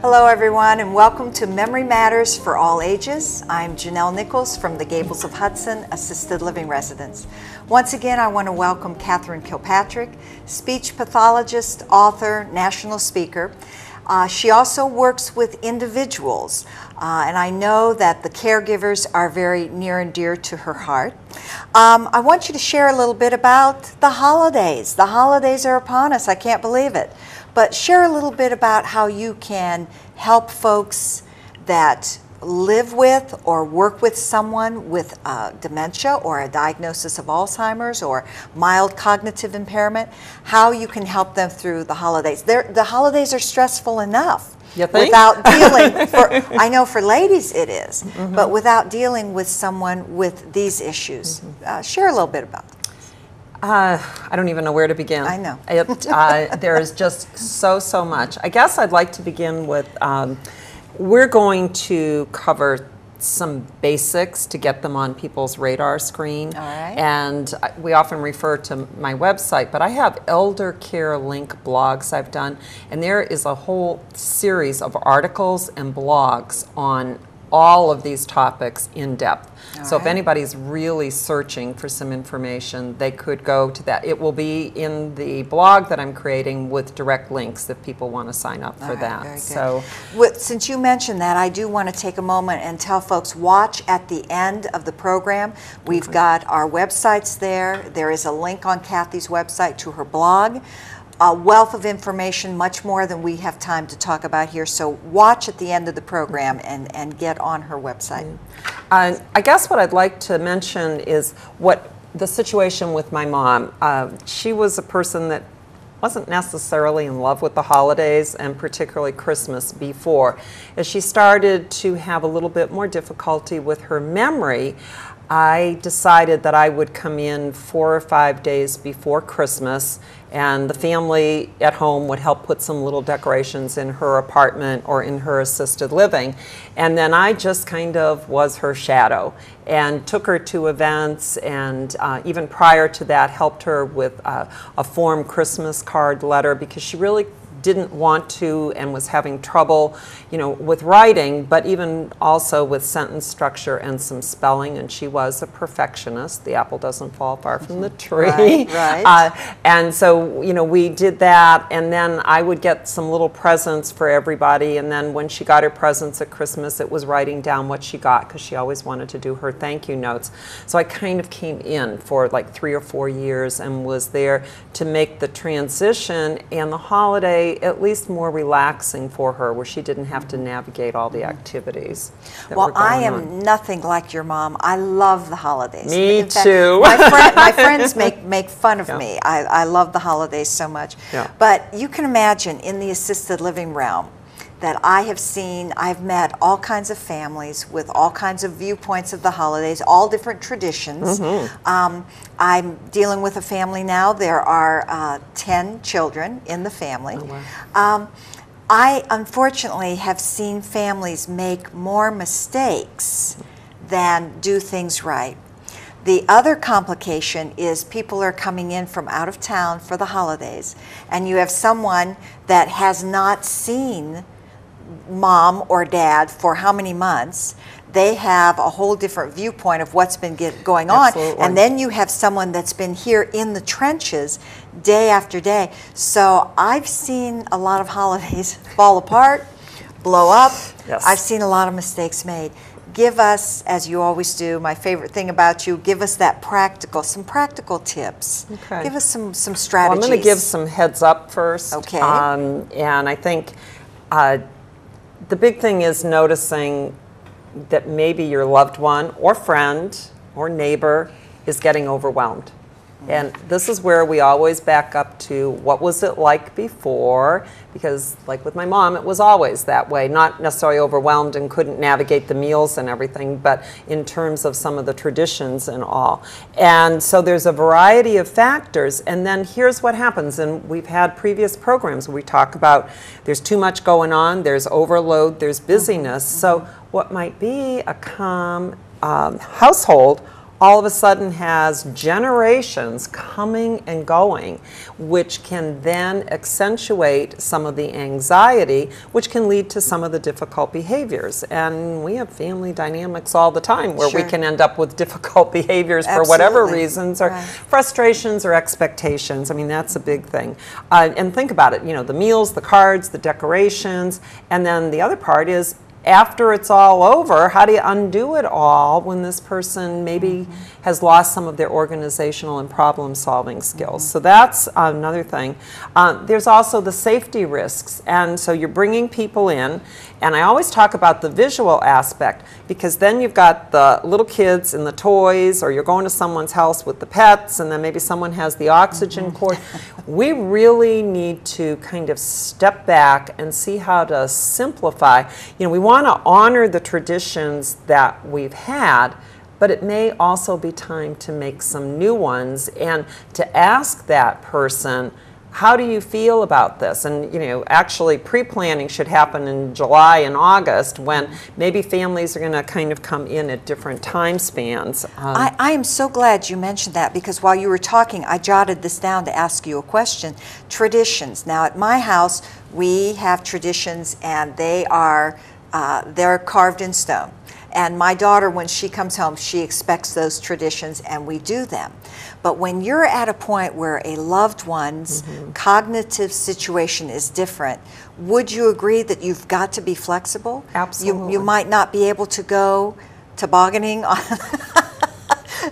Hello everyone, and welcome to Memory Matters for All Ages. I'm Janelle Nichols from the Gables of Hudson Assisted Living Residence. Once again, I want to welcome Catherine Kilpatrick, speech pathologist, author, national speaker. She also works with individuals, and I know that the caregivers are very near and dear to her heart. I want you to share a little bit about the holidays. The holidays are upon us, I can't believe it. But share a little bit about how you can help folks that live with or work with someone with dementia or a diagnosis of Alzheimer's or mild cognitive impairment, how you can help them through the holidays. The holidays are stressful enough. You think? Without dealing, I know for ladies it is, but without dealing with someone with these issues. Share a little bit about them. I don't even know where to begin. I know. There is just so much. I guess I'd like to begin with, we're going to cover some basics to get them on people's radar screen. All right. And we often refer to my website, but I have elder care link blogs I've done, and there is a whole series of articles and blogs on all of these topics in depth. So if anybody's really searching for some information, they could go to that. It will be in the blog that I'm creating with direct links if people want to sign up for that. Very good. So, since you mentioned that, I do want to take a moment and tell folks, watch at the end of the program. We've got our websites there. There is a link on Kathy's website to her blog. A wealth of information, much more than we have time to talk about here. So watch at the end of the program and get on her website. I guess what I'd like to mention is what the situation with my mom. She was a person that wasn't necessarily in love with the holidays, and particularly Christmas before. As she started to have a little bit more difficulty with her memory, I decided that I would come in 4 or 5 days before Christmas, and the family at home would help put some little decorations in her apartment or in her assisted living. And then I just kind of was her shadow and took her to events, and even prior to that helped her with a form Christmas card letter, because she really didn't want to and was having trouble, with writing, but even also with sentence structure and some spelling, and she was a perfectionist. The apple doesn't fall far from the tree. Right. And so, we did that, and then I would get some little presents for everybody, and then when she got her presents at Christmas, it was writing down what she got, because she always wanted to do her thank you notes. So I kind of came in for like 3 or 4 years and was there to make the transition and the holiday at least more relaxing for her, where she didn't have to navigate all the activities that were going I am on. nothing like your mom. I love the holidays. Me In fact, too. My friends make fun of me. I love the holidays so much. Yeah. But you can imagine, in the assisted living realm, that I've met all kinds of families with all kinds of viewpoints of the holidays, all different traditions. I'm dealing with a family now. There are 10 children in the family. Oh, wow. I unfortunately have seen families make more mistakes than do things right. The other complication is people are coming in from out of town for the holidays, and you have someone that has not seen mom or dad for how many months. They have a whole different viewpoint of what's been going on. Absolutely. And then you have someone that's been here in the trenches day after day. So I've seen a lot of holidays fall apart, blow up. Yes. I've seen a lot of mistakes made. Give us, as you always do, my favorite thing about you, give us some practical tips. Okay. Give us some strategies. Well, I'm going to give some heads up first. Okay. And I think the big thing is noticing that maybe your loved one or friend or neighbor is getting overwhelmed. And this is where we always back up to what was it like before, because like with my mom, it was always that way, not necessarily overwhelmed and couldn't navigate the meals and everything, but in terms of some of the traditions and all. And so there's a variety of factors, and then here's what happens, and we've had previous programs where we talk about there's too much going on, there's overload, there's busyness. So what might be a calm household all of a sudden has generations coming and going, which can then accentuate some of the anxiety, which can lead to some of the difficult behaviors. And we have family dynamics all the time where we can end up with difficult behaviors for whatever reasons, or frustrations or expectations. I mean, that's a big thing. And think about it, you know, the meals, the cards, the decorations, and then the other part is, after it's all over, how do you undo it all when this person maybe has lost some of their organizational and problem-solving skills? So that's another thing. There's also the safety risks, and so you're bringing people in, and I always talk about the visual aspect, because then you've got the little kids and the toys, or you're going to someone's house with the pets, and then maybe someone has the oxygen cord. We really need to kind of step back and see how to simplify. You know, we want to honor the traditions that we've had, but it may also be time to make some new ones and to ask that person, how do you feel about this? And, you know, actually pre-planning should happen in July and August, when maybe families are going to kind of come in at different time spans. I am so glad you mentioned that, because while you were talking, I jotted this down to ask you a question. Traditions. Now, at my house, we have traditions, and they're carved in stone. And my daughter, when she comes home, she expects those traditions, and we do them. But when you're at a point where a loved one's cognitive situation is different, would you agree that you've got to be flexible? Absolutely. You might not be able to go tobogganing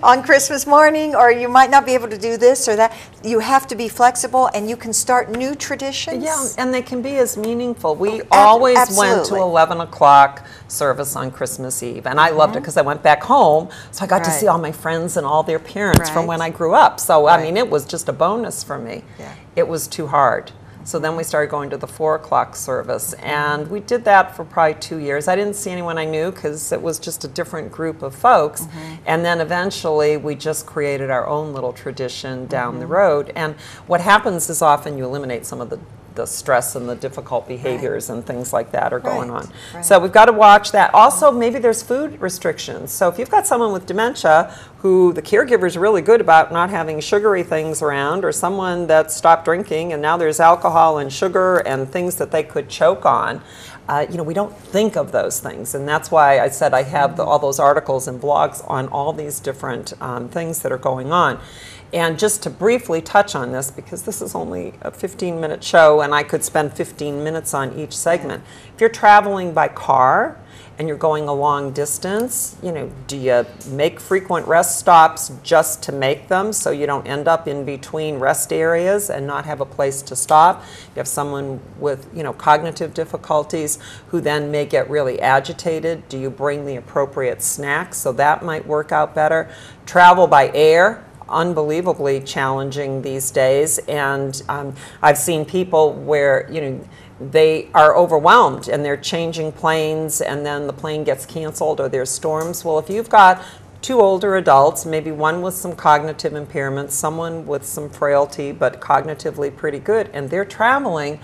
on Christmas morning, or you might not be able to do this or that. You have to be flexible, and you can start new traditions. Yeah, and they can be as meaningful. We always went to 11 o'clock service on Christmas Eve, and I loved it because I went back home, so I got to see all my friends and all their parents from when I grew up. So, I mean, it was just a bonus for me. It was too hard. So then we started going to the 4 o'clock service, and we did that for probably 2 years. I didn't see anyone I knew because it was just a different group of folks. And then eventually we just created our own little tradition down the road. And what happens is often you eliminate some of the stress and the difficult behaviors and things like that are going on. So we've got to watch that. Also, maybe there's food restrictions. So if you've got someone with dementia who the caregiver is really good about not having sugary things around, or someone that stopped drinking and now there's alcohol and sugar and things that they could choke on, you know, we don't think of those things, and that's why I said I have all those articles and blogs on all these different things that are going on. And just to briefly touch on this, because this is only a 15-minute show and I could spend 15 minutes on each segment. If you're traveling by car and you're going a long distance, you know, do you make frequent rest stops just to make them so you don't end up in between rest areas and not have a place to stop? You have someone with, you know, cognitive difficulties who then may get really agitated. Do you bring the appropriate snacks? So that might work out better. Travel by air. Unbelievably challenging these days, and I've seen people where, you know, they are overwhelmed and they're changing planes, and then the plane gets canceled or there's storms. Well, if you've got two older adults, maybe one with some cognitive impairments, someone with some frailty but cognitively pretty good, and they're traveling,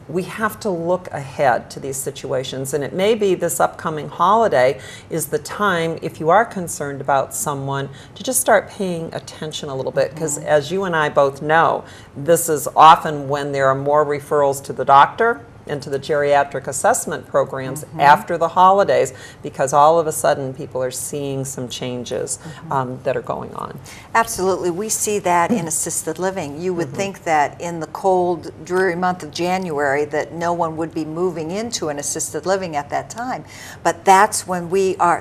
we have to look ahead to these situations. And it may be this upcoming holiday is the time, if you are concerned about someone, to just start paying attention a little bit, because as you and I both know, this is often when there are more referrals to the doctor and to the geriatric assessment programs after the holidays, because all of a sudden people are seeing some changes that are going on. Absolutely. We see that in assisted living. You would think that in the cold, dreary month of January that no one would be moving into an assisted living at that time. But that's when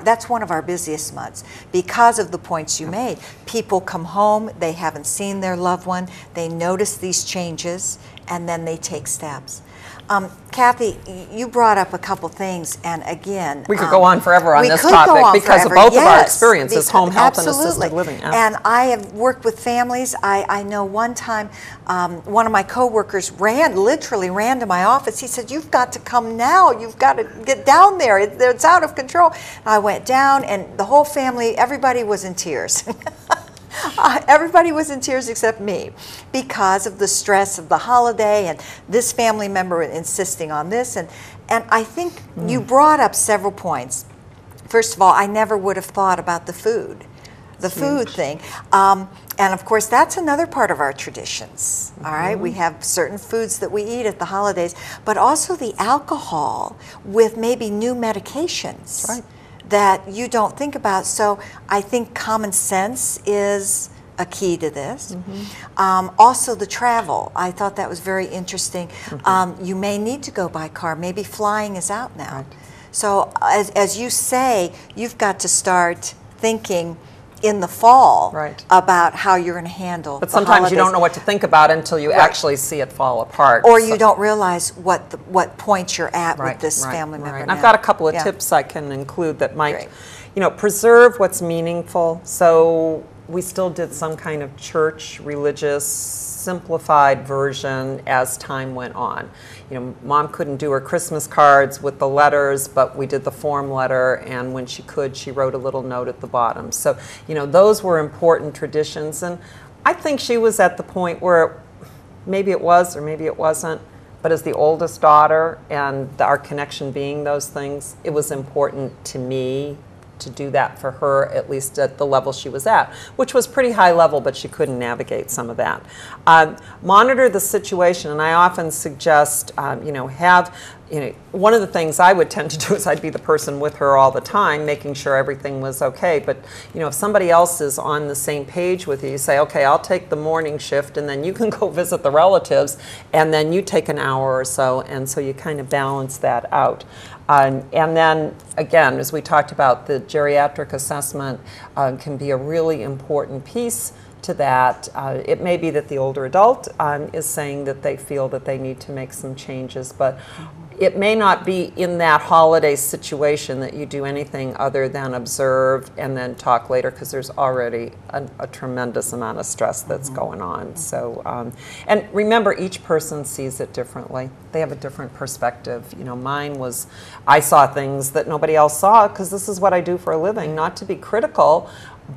that's one of our busiest months because of the points you made. People come home, they haven't seen their loved one, they notice these changes, and then they take steps. Kathy, you brought up a couple things, and again, we could go on forever on this topic because of both of our experiences, home health and assisted living. And I have worked with families. I know one time one of my coworkers literally ran to my office. He said, "You've got to come now. You've got to get down there. It's out of control." And I went down, and the whole family, everybody was in tears. Everybody was in tears except me because of the stress of the holiday and this family member insisting on this. And I think you brought up several points. First of all, I never would have thought about the food. the food thing. And of course, that's another part of our traditions. All right, we have certain foods that we eat at the holidays, but also the alcohol with maybe new medications that you don't think about. So I think common sense is a key to this. Also the travel, I thought that was very interesting. You may need to go by car, maybe flying is out now. So as you say, you've got to start thinking in the fall about how you're going to handle But sometimes you don't know what to think about until you actually see it fall apart. Or you don't realize what point you're at with this family member. And I've got a couple of tips I can include that might, you know, preserve what's meaningful. So we still did some kind of church, religious, simplified version as time went on. You know, Mom couldn't do her Christmas cards with the letters, but we did the form letter, and when she could, she wrote a little note at the bottom. So, you know, those were important traditions, and I think she was at the point where maybe it was or maybe it wasn't, but as the oldest daughter and our connection being those things, it was important to me to do that for her, at least at the level she was at, which was pretty high level, but she couldn't navigate some of that. Monitor the situation, and I often suggest, you know, one of the things I would tend to do is I'd be the person with her all the time, making sure everything was okay. But, you know, if somebody else is on the same page with you, you say, okay, I'll take the morning shift, and then you can go visit the relatives, and then you take an hour or so, and so you kind of balance that out. And then, again, as we talked about, the geriatric assessment can be a really important piece to that. It may be that the older adult is saying that they feel that they need to make some changes, but it may not be in that holiday situation that you do anything other than observe and then talk later, because there's already a tremendous amount of stress that's going on. So, and remember, each person sees it differently. They have a different perspective. You know, mine was, I saw things that nobody else saw because this is what I do for a living, not to be critical,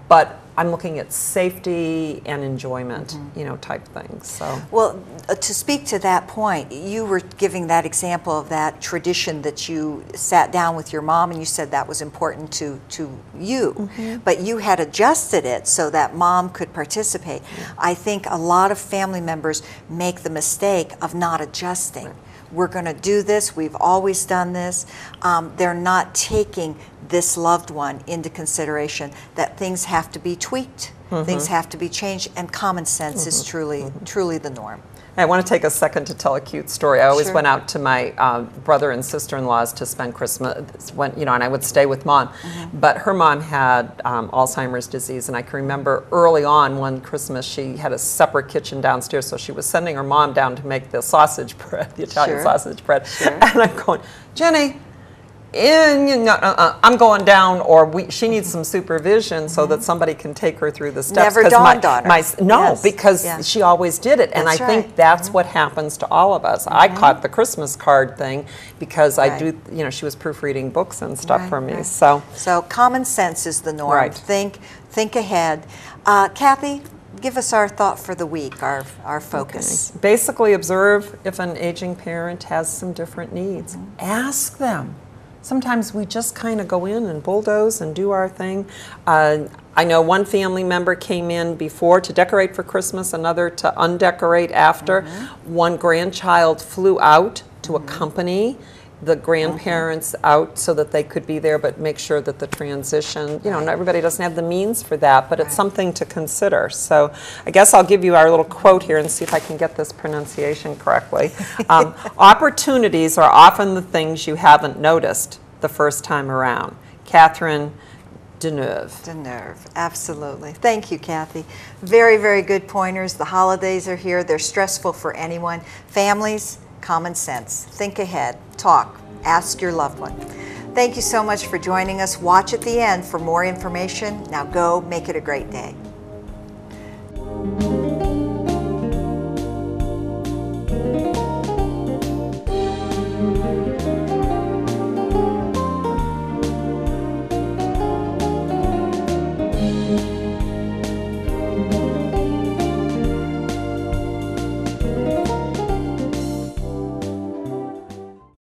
but I'm looking at safety and enjoyment, you know, type things. So, well, to speak to that point, you were giving that example of that tradition that you sat down with your mom and you said that was important to you, but you had adjusted it so that mom could participate. I think a lot of family members make the mistake of not adjusting. We're going to do this, we've always done this. They're not taking this loved one into consideration, that things have to be tweaked, things have to be changed, and common sense is truly the norm. I want to take a second to tell a cute story. I always went out to my brother and sister-in-laws to spend Christmas, when, you know, and I would stay with Mom. But her mom had Alzheimer's disease, and I can remember early on one Christmas she had a separate kitchen downstairs, so she was sending her mom down to make the sausage bread, the Italian sausage bread. And I'm going, Jenny, I'm going down, or she needs some supervision so that somebody can take her through the steps. Never dawned on her. Because she always did it, and I think that's what happens to all of us. I caught the Christmas card thing because I do, you know, she was proofreading books and stuff for me. So common sense is the norm. Think ahead. Kathy, give us our thought for the week, our focus. Basically, observe if an aging parent has some different needs. Ask them. Sometimes we just kind of go in and bulldoze and do our thing. I know one family member came in before to decorate for Christmas, another to undecorate after. One grandchild flew out to accompany the grandparents out so that they could be there, but make sure that the transition, you know, not everybody doesn't have the means for that, but it's something to consider. So I guess I'll give you our little quote here and see if I can get this pronunciation correctly. Opportunities are often the things you haven't noticed the first time around. Catherine Deneuve. Deneuve, absolutely. Thank you, Kathy. Very, very good pointers. The holidays are here. They're stressful for anyone. Families, common sense. Think ahead. Talk. Ask your loved one. Thank you so much for joining us. Watch at the end for more information. Now go make it a great day.